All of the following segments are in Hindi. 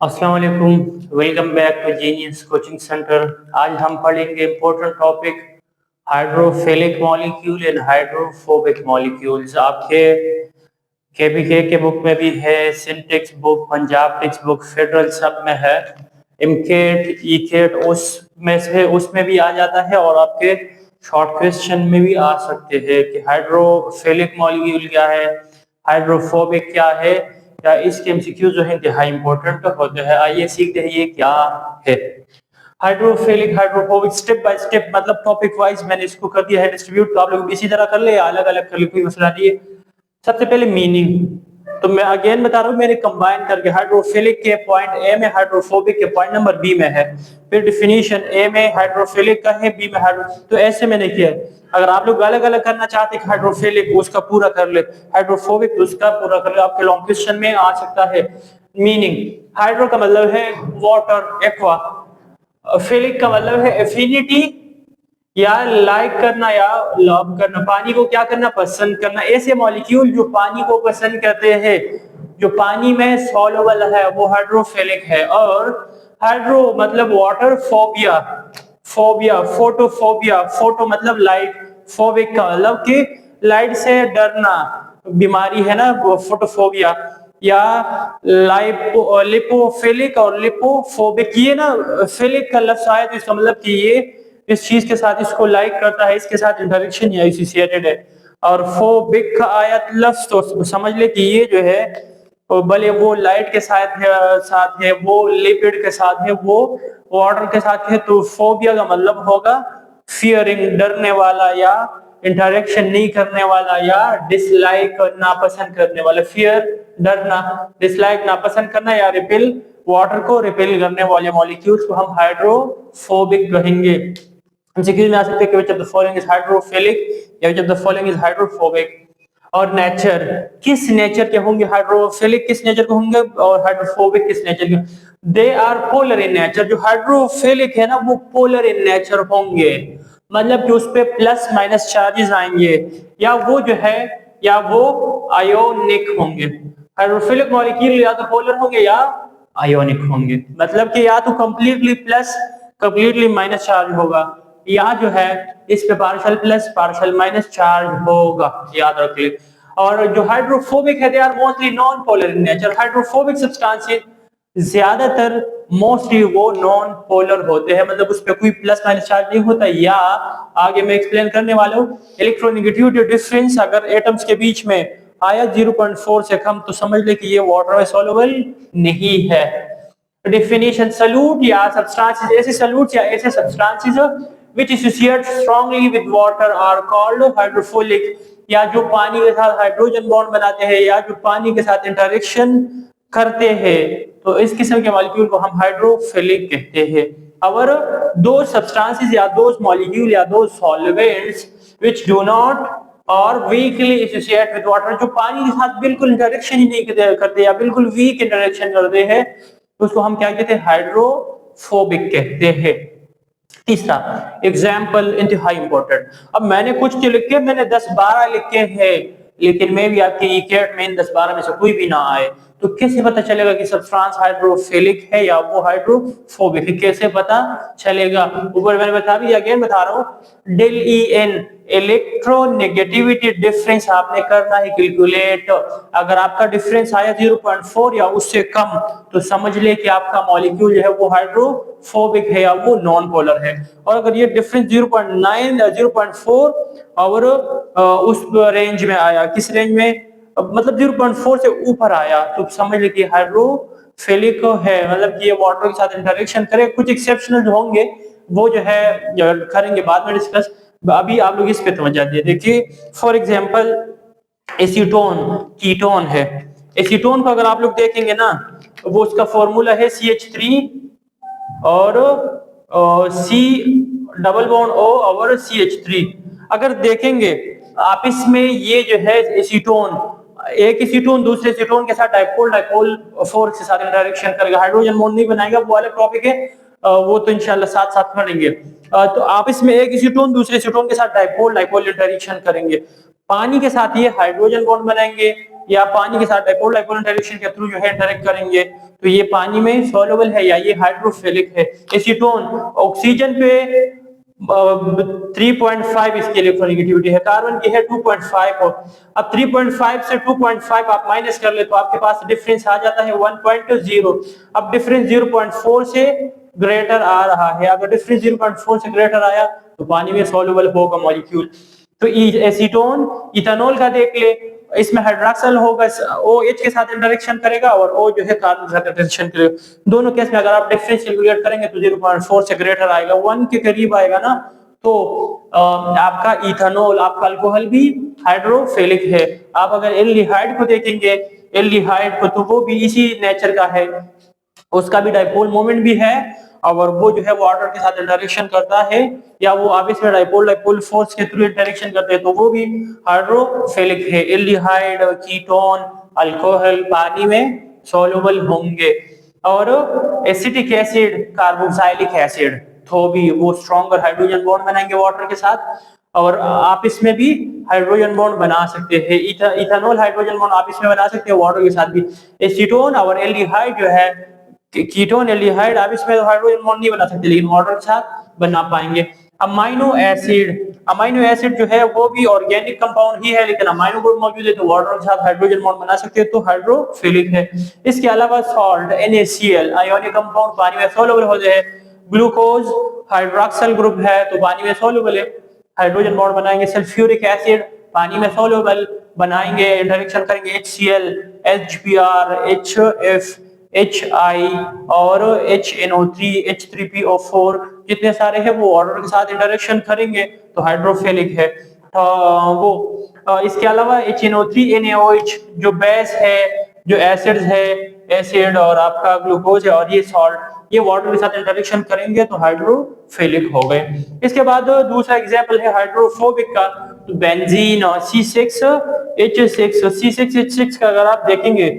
अस्सलाम वालेकुम। Welcome back to genius coaching centre. आज हम पढ़ेंगे important topic hydrophilic molecule and hydrophobic molecules. आपके के बुक में भी है, Sindh text book, Punjab text book, federal सब में है। इमकेट ईकेट उसमें भी आ जाता है और आपके शॉर्ट क्वेश्चन में भी आ सकते हैं कि हाइड्रोफिलिक मॉलिक्यूल क्या है, हाइड्रोफोबिक क्या है, या इसके एमसीक्यू जो है इंतहाई इंपॉर्टेंट होते हैं। आइए सीखते हैं ये क्या है। Hydrophilic hydrophobic step by step, मतलब टॉपिक वाइज मैंने इसको कर दिया है डिस्ट्रीब्यूट। तो आप लोग इसी तरह कर ले या अलग अलग कर ले, कोई मसला नहीं है। सबसे पहले मीनिंग, तो मैं अगेन बता रहा हूँ, मैंने कंबाइन करके हाइड्रोफिलिक के पॉइंट ए में, हाइड्रोफोबिक के पॉइंट नंबर बी में है। फिर डिफिनीशन ए में हाइड्रोफिलिक का है, बी में तो ऐसे मैंने किया है। अगर आप लोग अलग अलग करना चाहते हैं, हाइड्रोफिलिक उसका पूरा कर ले, हाइड्रोफोबिक उसका पूरा कर ले, आपके लॉन्ग क्वेश्चन में आ सकता है। मीनिंग, हाइड्रो का मतलब है वाटर, एक्वा। फिलिक का मतलब है एफिनिटी या लाइक करना या लव करना, पानी को क्या करना, पसंद करना। ऐसे मॉलिक्यूल जो पानी को पसंद करते हैं, जो पानी में सॉल्युबल है, वो हाइड्रोफिलिक है। और हाइड्रो मतलब water, phobia, phobia photophobia, photo मतलब लाइट, फोबिक का मतलब कि लाइट से डरना, बीमारी है ना वो फोटोफोबिया। या लिपोफिलिक और लिपोफोबिक, ये ना फिलिक का लफ्ज आया तो इसका मतलब कि ये इस चीज के साथ इसको लाइक करता है, इसके साथ इंटरेक्शन या एसोसिएटेड है। और फोबिक का आया लफ्ज तो समझ ले कि ये जो है, तो भले वो लाइट के साथ है, वो लिपिड के साथ है, वो वाटर के साथ है। तो फोबिया का मतलब होगा फियरिंग, डरने वाला, या इंटरेक्शन नहीं करने वाला, या डिसलाइक, नापसंद करने वाला। फियर डरना, डिसलाइक नापसंद करना, या रिपेल, वाटर को रिपेल करने वाले मॉलिक्यूल्स को हम हाइड्रोफोबिक कहेंगे। में आ सकते हैं कि which of the following is hydrophilic या which of the following is hydrophobic। और नेचर, किस नेचर के होंगे हाइड्रोफिलिक, किस नेचर के होंगे, और हाइड्रोफोबिक किस नेचर के। They are polar in nature, जो हाइड्रोफिलिक है ना वो पोलर इन नेचर होंगे, मतलब कि उस पे प्लस माइनस चार्जेस आएंगे, या वो जो है, या वो आयोनिक होंगे। हाइड्रोफिलिक मॉलिक्यूल या तो पोलर होंगे या आयोनिक होंगे, मतलब कि या तो completely plus completely minus charge होगा, या जो है इस पे partial plus partial minus charge होगा, याद रखिए। और जो हाइड्रोफोबिक है, they are mostly non polar in nature. Hydrophobic substances ज्यादातर मोस्टली वो नॉन पोलर होते हैं, मतलब उस पर कोई प्लस माइनस चार्ज नहीं होता। या आगे मैं एक्सप्लेन करने वाला हूँ, इलेक्ट्रोनेगेटिविटी डिफरेंस अगर एटम्स के बीच में आया 0.4 से कम, तो समझ ले कि ये वाटर में सॉल्युबल नहीं है। डेफिनेशन, सॉल्यूट या सब्सटेंसेस, ऐसे सॉल्यूट्स या ऐसे substances which associate strongly with water are called hydrophilic, या जो पानी के साथ हाइड्रोजन बॉन्ड बनाते हैं, या जो पानी के साथ इंटरेक्शन करते हैं, तो इस किस्म के मॉलिक्यूल को हम हाइड्रोफिलिक कहते हैं। और दो सब्सटेंसेस या दो मॉलिक्यूल या दो सॉल्वेंट्स which do not और वीकली एसोसिएट विद वाटर, जो पानी के साथ बिल्कुल इंटरेक्शन ही नहीं करते या बिल्कुल वीक इंटरेक्शन करते हैं, तो उसको हम क्या कहते हैं, हाइड्रोफोबिक कहते हैं। तीसरा एग्जाम्पल इंतहाई इंपॉर्टेंट। अब मैंने कुछ जो लिखे, मैंने 10-12 लिखे हैं, लेकिन मैं भी आपके ईकेट में इन 10-12 में से कोई भी ना आए, तो कैसे पता चलेगा कि सब्सटेंस हाइड्रोफिलिक है या वो हाइड्रोफोबिक है, कैसे पता चलेगा। ऊपर मैंने बता दिया, अगेन बता रहा हूँ, del E N electronegativity difference आपने करना है कैलकुलेट। अगर आपका डिफरेंस आया 0.4 या उससे कम, तो समझ ले कि आपका मॉलिक्यूल जो है वो हाइड्रोफोबिक है या वो नॉन पोलर है। और अगर ये डिफरेंस 0.9 0.4 और उस रेंज में आया, किस रेंज में, मतलब 0.4 से ऊपर आया, तो समझ लीजिए हाइड्रोफिलिक है, मतलब कि ये वाटर के साथ इंटरेक्शन करे। कुछ एक्सेप्शनल जो होंगे वो जो है करेंगे बाद में डिस्कस, अभी आप लोग इस पे तवज्जो दिए। देखिए फॉर एग्जांपल एसीटोन, कीटोन है। एसीटोन को अगर आप लोग देखेंगे ना, वो उसका फॉर्मूला है CH3 और C डबल बॉन्ड O और CH3। अगर देखेंगे आप इसमें, ये जो है एसीटोन, एक एसीटोन दूसरे एसीटोन के साथ डाइपोल डाइपोल फोर्स के साथ इंटरेक्शन करेगा, हाइड्रोजन बॉन्ड नहीं बनाएगा, वो अलग टॉपिक है, वो तो इंशाल्लाह साथ साथ पढ़ेंगे। तो आप इसमें एक एसीटोन दूसरे एसीटोन के साथ डाइपोल डाइपोल इंटरेक्शन करेंगे, पानी के साथ ये हाइड्रोजन बॉन्ड बनाएंगे, या पानी के साथ डाइपोल डाइपोल इंटरेक्शन के थ्रू जो है इंटरेक्ट करेंगे। तो ये पानी में सॉल्युबल है या ये हाइड्रोफिलिक है। एसीटोन ऑक्सीजन पे 3.5 इसकी इलेक्ट्रोनेगेटिविटी है, कार्बन की है 2.5 हो। अब 3.5 से 2.5 आप माइनस कर ले तो आपके पास डिफरेंस आ जाता है 1.0। अब डिफरेंस 0.4 से ग्रेटर आ रहा है, अगर डिफरेंस 0.4 से ग्रेटर आया तो पानी में सॉल्युबल होगा मॉलिक्यूल। तो एसीटोन इथेनॉल का देख ले, इसमें हाइड्रोक्सिल होगा, OH के साथ इंटरेक्शन करेगा और O जो है कार्बन के साथ इंटरेक्शन करेगा। दोनों केस में अगर आप डिफरेंस कैलकुलेट करेंगे तो 0.4 से ग्रेटर आएगा, 1 के करीब आएगा ना, तो आपका इथेनॉल, आपका अल्कोहल भी हाइड्रोफिलिक है। आप अगर एल्डिहाइड को देखेंगे, एल्डिहाइड को, तो वो भी इसी नेचर का है, उसका भी डाइपोल मोमेंट भी है और वो जो है वाटर के साथ इंटरेक्शन करता है, या वो आपस में डाइपोल डाइपोल फोर्स के थ्रू इंटरेक्शन करते हैं, तो वो भी हाइड्रोफिलिक है। एल्डिहाइड, कीटोन, अल्कोहल पानी में सॉल्युबल होंगे। और एसिटिक एसिड, कार्बोक्सिलिक एसिड, तो भी वो स्ट्रॉन्गर हाइड्रोजन बॉन्ड बनाएंगे वाटर के साथ, और आप इसमें भी हाइड्रोजन बॉन्ड बना सकते हैं। इथेनॉल हाइड्रोजन बॉन्ड आप इसमें बना सकते हैं वाटर के साथ भी। एसीटोन और एल्डिहाइड जो है, कीटोन एल्डिहाइड, आप इसमें हाइड्रोजन बॉन्ड नहीं बना सकते लेकिन वाटर के साथ बना पाएंगे। अमाइनो एसिड, अमाइनो एसिड जो है वो भी ऑर्गेनिक कंपाउंड ही है, लेकिन अमाइनो ग्रुप मौजूद है तो वाटर के साथ हाइड्रोजन बॉन्ड बना सकते हैं, तो हाइड्रोफिलिक है। इसके अलावा सॉल्ट, NaCl, आयोनिक कंपाउंड पानी में सॉल्युबल होते हैं। ग्लूकोज हाइड्रोक्सिल ग्रुप है तो पानी में सॉल्युबल है, हाइड्रोजन बॉन्ड बनाएंगे। सल्फ्यूरिक एसिड पानी में सॉल्युबल बनाएंगे, इंटरेक्शन करेंगे, HCl, HBr, HF, HI और HNO3, H3PO4 जितने सारे हैं वो वाटर के साथ इंटरेक्शन करेंगे तो हाइड्रोफिलिक है। इसके अलावा HNO3, NaOH जो बेस है, जो एसिड्स है, एसिड और आपका ग्लूकोज है और ये सॉल्ट, ये वाटर के साथ इंटरेक्शन करेंगे तो हाइड्रोफिलिक हो गए। इसके बाद दूसरा एग्जांपल है हाइड्रोफोबिक का, तो बेंजीन और C6H6। C6H6 का अगर आप देखेंगे,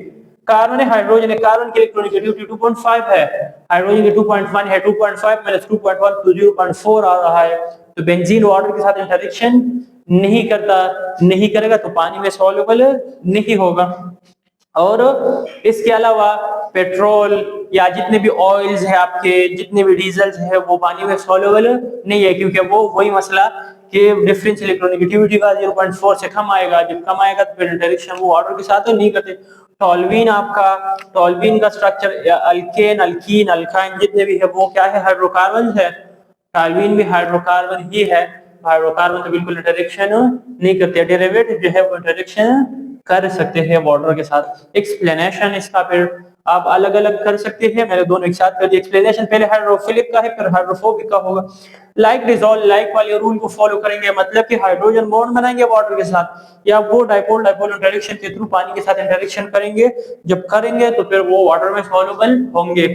कार्बन है, हाइड्रोजन है, कार्बन की इलेक्ट्रोनेगेटिविटी 2.5 है, हाइड्रोजन की 2.1 है, 2.5 माइनस 2.1 तो 0.4 आ रहा है। तो बेंजीन वाटर के साथ इंटरेक्शन नहीं करता, नहीं करेगा तो पानी में सॉल्युबल नहीं होगा। और इसके अलावा पेट्रोल या जितने भी ऑयल्स है आपके, जितने भी डीजल्स है, वो पानी में सॉल्युबल नहीं है, क्योंकि वो वही मसला कि डिफरेंस इलेक्ट्रोनेगेटिविटी का 0.4 से कम आएगा, जब कम आएगा तो फिर इंटरेक्शन वो वाटर के साथ नहीं करते। टॉल्वीन, आपका टॉल्वीन का स्ट्रक्चर अल्केन, अल्कीन, अल्काइन जितने भी है वो क्या है, हाइड्रोकार्बन है। टॉल्वीन भी हाइड्रोकार्बन ही है, हाइड्रोकार्बन तो बिल्कुल इंटरेक्शन नहीं करते, डेरिवेटिव जो है वो इंटरेक्शन कर सकते हैं वाटर के साथ। एक्सप्लेनेशन इसका फिर आप अलग अलग कर सकते हैं, मैंने दोनों एक साथ कर दिया। एक्सप्लेनेशन पहले हाइड्रोफिलिक का है फिर हाइड्रोफोबिक का होगा। लाइक डिसॉल्व, लाइक वाले रूल को फॉलो करेंगे, मतलब कि हाइड्रोजन बॉन्ड बनाएंगे वाटर के साथ, या वो डाइपोल डाइपोल इंटरेक्शन के थ्रू पानी के साथ इंटरेक्शन करेंगे, जब करेंगे तो फिर वो वाटर में सॉल्युबल होंगे।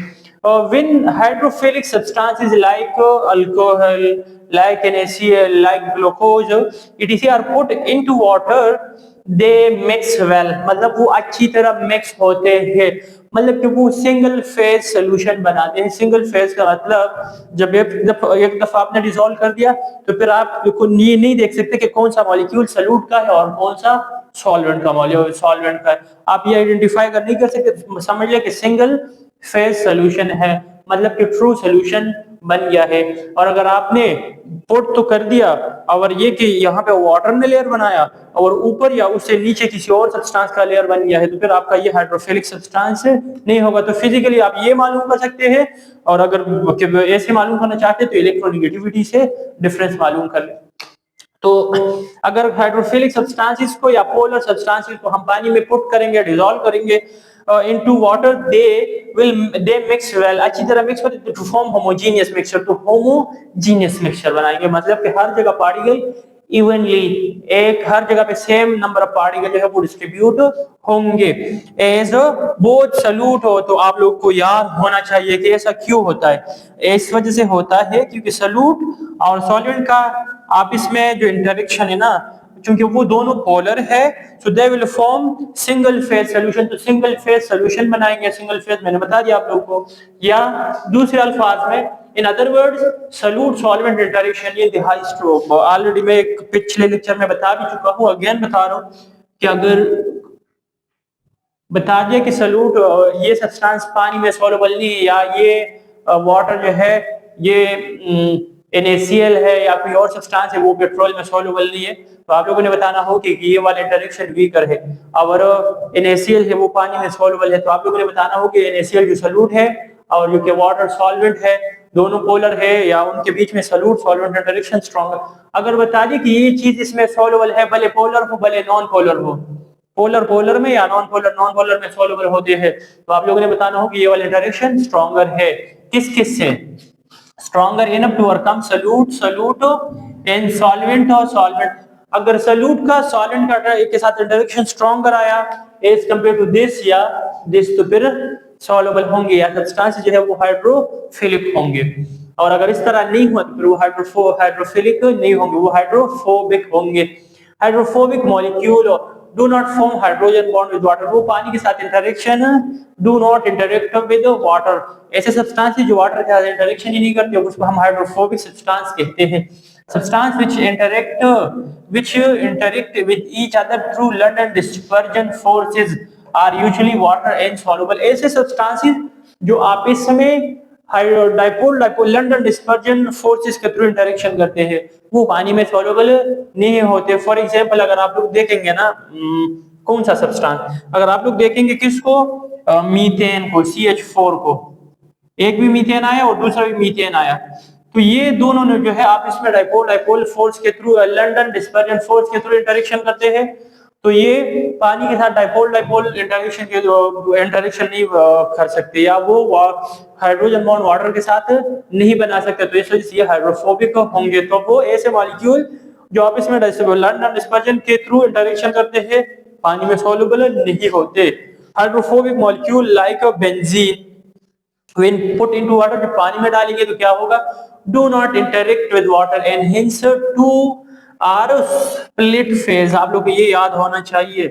When hydrophilic substances like alcohol, like NaCl, like glucose, etc. are put into water, they mix well, मतलब वो अच्छी तरह मिक्स होते हैं, मतलब कि वो सिंगल फेज सोल्यूशन बनाते हैं। सिंगल फेज का मतलब जब एक दफा आपने डिसॉल्व कर दिया तो फिर आप ये नहीं देख सकते कि कौन सा मॉलिक्यूल सॉल्यूट का है और कौन सा सॉल्वेंट का है। आप ये आइडेंटिफाई कर नहीं कर सकते, समझ लिया कि सिंगल फेज सोल्यूशन है, मतलब कि ट्रू सोल्यूशन बन गया है। और अगर आपने पुट तो कर दिया और ये कि यहाँ पे वाटर ने लेयर बनाया और ऊपर या उससे नीचे किसी और सब्सटेंस का लेयर बन गया है, तो फिर आपका ये हाइड्रोफिलिक सब्सटेंस नहीं होगा। तो फिजिकली आप ये मालूम कर सकते हैं, और अगर ऐसे मालूम करना चाहते हैं तो इलेक्ट्रोनेगेटिविटी से डिफरेंस मालूम कर ले। तो अगर हाइड्रोफिलिक सब्सटेंसेस को या पोलर सब्सटेंसेस को हम पानी में पुट करेंगे, डिसॉल्व करेंगे into water, they mix well, अच्छी तरह मिक्स होते हैं to form homogeneous mixture, तो homogeneous mixture बनाएंगे, मतलब कि हर जगह पार्टिकल इवनली, एक हर जगह पे सेम नंबर ऑफ पार्टिकल जो है वो डिस्ट्रीब्यूट होंगे। एज बोथ सॉल्यूट हो, तो आप लोग को याद होना चाहिए कि ऐसा क्यों होता है। इस वजह से होता है क्योंकि सॉल्यूट और सॉल्वेंट का आपस में जो इंटरेक्शन है ना, क्योंकि वो दोनों पोलर है, so they will form single phase solution, तो सिंगल फेज सॉल्यूशन बनाएंगे। सिंगल फेज मैंने बता दिया आप लोगों को, या दूसरे अल्फाज में, in other words solute solvent interaction, ये हाई स्ट्रोक। ऑलरेडी मैं एक पिछले लेक्चर में बता भी चुका हूँ, अगेन बता रहा हूँ कि अगर बता दिया कि सॉल्यूट ये सब्सटेंस पानी में सॉल्युबल नहीं है, या ये वाटर जो है ये NaCl है या कोई और सब्सटेंस है वो पेट्रोल में सॉल्युबल नहीं है, तो आप लोगों ने बताना हो कि ये वाला इंटरेक्शन वीकर है। और NaCl है वो पानी में सॉल्युबल है, तो आप लोगों ने बताना हो कि NaCl जो सॉल्यूट है और जो कि वाटर सॉल्वेंट है दोनों पोलर है या उनके बीच में सॉल्यूट सॉल्वेंट इंटरेक्शन स्ट्रॉन्ग है। अगर बता दी कि ये चीज इसमें सॉल्युबल है, भले पोलर हो भले नॉन पोलर हो, पोलर पोलर में या नॉन पोलर में सॉल्युबल होते हैं, तो आप लोगों ने बताना हो कि ये वाला इंटरेक्शन स्ट्रॉन्गर है। किस किस से? Stronger enough to overcome solute solute in solvent और सॉल्वेंट। अगर सॉल्यूट का सॉल्वेंट का के साथ इंटरेक्शन स्ट्रॉन्गर आया एज कंपेयर टू दिस या दिस, तो फिर सॉल्युबल होंगे या सब्सटेंस जो है वो हाइड्रोफिलिक होंगे। और अगर इस तरह नहीं हुआ तो फिर वो हाइड्रोफिलिक नहीं होंगे, वो हाइड्रोफोबिक होंगे। Hydrophobic molecule do not form hydrogen bond with water, वो पानी के साथ interaction do not interact with water। ऐसे सब्सटेंस जो वाटर के साथ इंटरेक्शन ही नहीं करते उसको हम हाइड्रोफोबिक सब्सटेंस कहते हैं। Substance which interact with each other through London dispersion forces are usually water insoluble। ऐसे सब्सटेंसेस जो आपस में dipole dipole London dispersion forces के थ्रू इंटरेक्शन करते हैं वो पानी में सॉल्युबल नहीं होते। फॉर एग्जांपल अगर आप लोग देखेंगे ना कौन सा सब्सटेंस, अगर आप लोग देखेंगे किसको, मीथेन को, CH4 को, एक भी मीथेन आया और दूसरा भी मीथेन आया, तो ये दोनों ने जो है आप इसमें डाइपोल डाइपोल फोर्स के थ्रू लंडन डिस्पर्जन फोर्स के थ्रू इंटरेक्शन करते हैं, तो ये पानी के साथ डाइपोल डाइपोल इंटरेक्शन नहीं कर सकते या वो हाइड्रोजन बॉन्ड वाटर के साथ नहीं बना सकते, तो इस वजह से ये हाइड्रोफोबिक होंगे। तो वो ऐसे मॉलिक्यूल जो आप इसमें लंडन डिस्पर्जन के थ्रू इंटरेक्शन करते हैं पानी में सॉल्युबल नहीं होते। Hydrophobic molecule like benzene when put into water, जो पानी में डालेंगे तो क्या होगा, do not interact with water and hence two are split phase। आप लोग को ये याद होना चाहिए,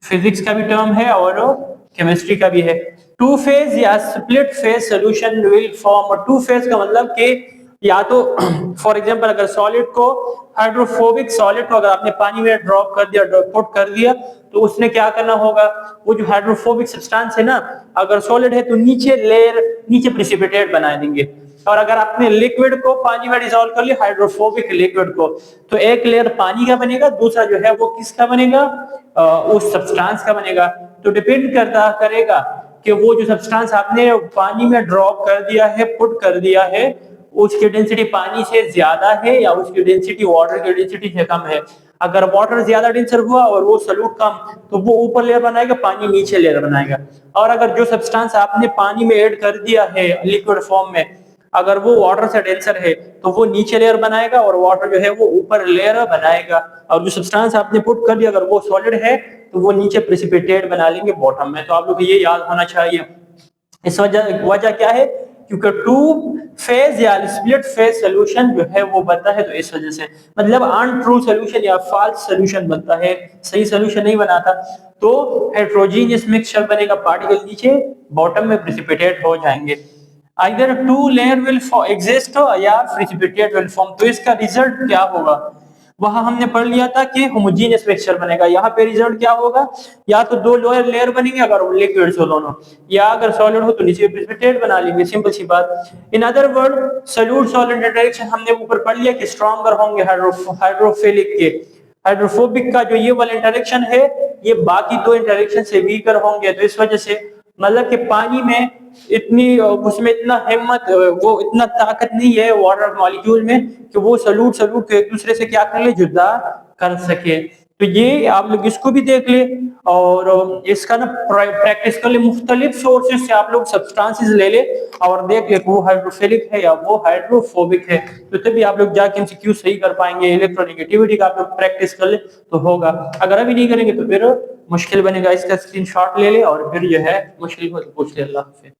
फिजिक्स का भी टर्म है और केमिस्ट्री का भी है। टू फेज या split phase solution will form. Two phase का मतलब कि या तो फॉर एग्जांपल अगर सॉलिड को हाइड्रोफोबिक सॉलिड को अगर आपने पानी में ड्रॉप कर दिया, पुट कर दिया, तो उसने क्या करना होगा, वो जो हाइड्रोफोबिक सब्सटेंस है ना, अगर सॉलिड है तो नीचे लेयर नीचे प्रेसिपिटेट बना देंगे, और अगर आपने लिक्विड को पानी में डिसॉल्व कर लिया हाइड्रोफोबिक लिक्विड को, तो एक लेयर पानी का बनेगा, दूसरा जो है वो किसका बनेगा, उस सब्सटेंस का बनेगा। तो डिपेंड करता करेगा कि वो जो सब्सटेंस आपने पानी में ड्रॉप कर दिया है, पुट कर दिया है, उसकी डेंसिटी पानी से ज्यादा है या उसकी डेंसिटी वाटर की डेंसिटी से कम है। अगर वाटर ज्यादा डेंसर हुआ और वो सॉल्यूट कम, तो वो ऊपर लेयर बनाएगा, पानी नीचे लेयर बनाएगा। और अगर जो सब्सटेंस आपने पानी में ऐड कर दिया है लिक्विड फॉर्म में, अगर वो वाटर से डेंसर है तो वो नीचे लेयर बनाएगा और वाटर जो है वो ऊपर लेयर बनाएगा। और जो सब्सटेंस आपने पुट कर दिया अगर वो सॉलिड है तो वो नीचे प्रेसिपिटेट बना लेंगे बॉटम में। तो आप लोग को ये याद होना चाहिए। इस वजह क्या है, क्योंकि टू फेज या स्प्लिट फेज सोल्यूशन जो है वो बनता है, तो इस वजह से मतलब अनट्रू सोल्यूशन या फॉल्स सोल्यूशन बनता है, सही सोल्यूशन नहीं बनाता। तो हेट्रोजीनियस मिक्सचर बनेगा, पार्टिकल नीचे बॉटम में प्रेसिपिटेट हो जाएंगे। Either two layer will exist या प्रेसिपिटेट विल फॉर्म। तो इसका रिजल्ट क्या होगा, वहां हमने पढ़ लिया था कि होमोजेनियस मिक्सचर बनेगा। यहाँ पे रिजल्ट क्या होगा, या तो दो लोअर लेयर बनेंगे अगर लिक्विड्स हो दोनों, या अगर सॉलिड हो तो नीचे प्रेसिपिटेट बना लेंगे, सिंपल सी बात। In other word solute solid interaction हमने ऊपर पढ़ लिया कि स्ट्रॉन्गर होंगे हाइड्रोफिलिक के। हाइड्रोफोबिक का जो ये वाला इंटरेक्शन है ये बाकी दो इंटरेक्शन से वीकर होंगे। तो इस वजह से मतलब कि पानी में इतनी उसमें इतना हिम्मत, वो इतना ताकत नहीं है वाटर मॉलिक्यूल में कि वो सॉल्यूट को एक दूसरे से क्या कर ले, जुदा कर सके। तो ये आप लोग इसको भी देख ले और इसका ना प्रैक्टिस कर ले, मुख्तलिफ सोर्सेज से आप लोग सब्सटेंसेस ले ले और देख ले वो हाइड्रोफिलिक है या वो हाइड्रोफोबिक है। तो तभी आप लोग जाके MCQ सही कर पाएंगे। इलेक्ट्रोनेगेटिविटी का आप लोग प्रैक्टिस कर ले तो होगा, अगर अभी नहीं करेंगे तो फिर मुश्किल बनेगा। इसका स्क्रीनशॉट ले ले और फिर जो है मुश्किल को पूछ ले। अल्लाह हाफिज़।